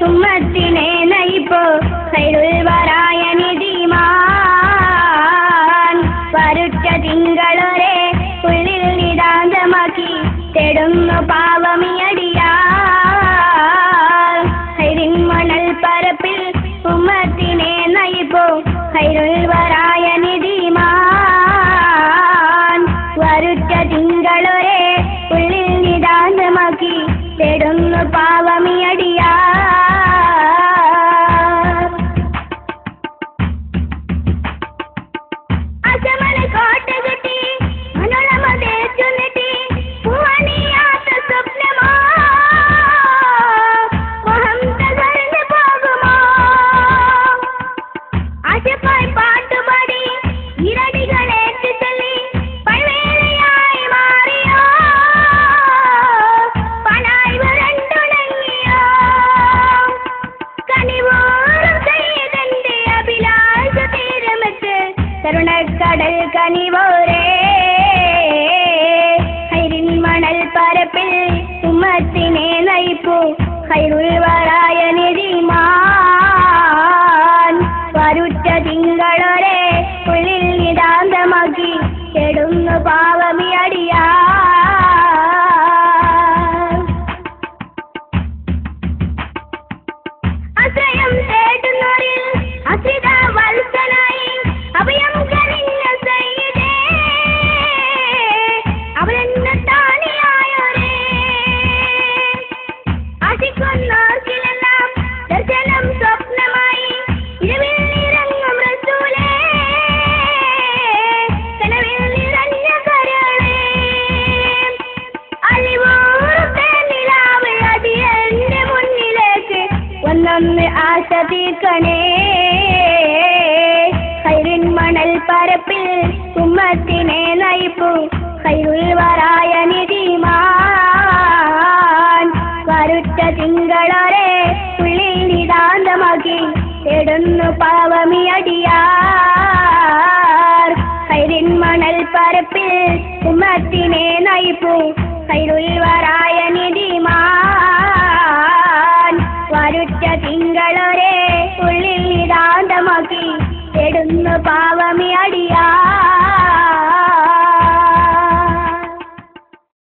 ഉമ്മത്തിനെ നയിപ്പോ ഖൈറുൽ വറായ നിധിമാൻ വരുറ്റ തിങ്കളൊരെ ഉള്ളിൽ നിതാന്തമാക്കി തേടുന്നു പാവമിയടിയാർ ഖൈറിൻ മണൽ പരപ്പിൽ ഉമ്മത്തിനെ നയിപ്പോ ഖൈറുൽ വറായ നിധിമാൻ വരുറ്റ തിങ്കളൊരെ ഉള്ളിൽ നിതാന്തമാക്കി തേടുന്നു പാവമിയടിയാർ അസമന കോട്ട കുട്ടി മനോരമ തേച്ചുന്നിട്ടി പൂവണിയാത്ത സ്വപ്നമോ മോഹം തകർന്നു പോകുമോ ആശപ്പായി പാട്ടുപാടി ഇരടികളേറ്റ് ചൊല്ലി പഴവേലയായി മാറിയോ പണായി വരണ്ടുണങ്ങിയോ കനിവോറും ചെയ്തന്റെ അഭിലാഷ തീരമത്ത് കരുണക്കടൽ കനിവോരേ ഖൈറിൻ മണൽ പരപ്പിൽ ഉമ്മത്തിനെ നയിപ്പൂ ഖൈറുൽ വറായ നിധിമാൻ വരുറ്റ തിങ്കളൊരെ ഉള്ളിൽ നിതാന്തമാക്കി തേടുന്നു പാവമിയടിയാർ അസയം തേടുന്നോരിൽ അസിത വത്സനായി അഭയം കനിഞ്ഞ സയ്യിദേ അവരെന്നെ താണിയായോരേ ആശിക്കുന്നോർക്കിലെല്ലാം ദർശനം സ്വപ്നമായി ഇരവിൽ നിറങ്ങും റസൂലേ കനവിൽ നിറഞ്ഞ കരളേ അലിവൂർത്തെ നിലാവ് അടിയന്റെ മുന്നിലേക്ക് ഒന്നൊന്ന് ആശ തീർക്കണേ ഖൈറിൻ മണൽ പരപ്പിൽ ഉമ്മത്തിനെ നയിപ്പൂ ഖൈറുൽ വറായ നിധിമാൻ വരുറ്റ തിങ്കളൊരെ ഉള്ളിൽ നിതാന്തമാക്കി തേടുന്നു പാവമിയടിയാർ ഖൈറിൻ മണൽ പരപ്പിൽ ഉമ്മത്തിനെ നയിപ്പൂ ഖൈറുൽ വറായ നിധിമാൻ വരുറ്റ തിങ്കളൊരെ ഉള്ളിൽ നിതാന്തമാക്കി തേടുന്നു പാവമിയടിയാർ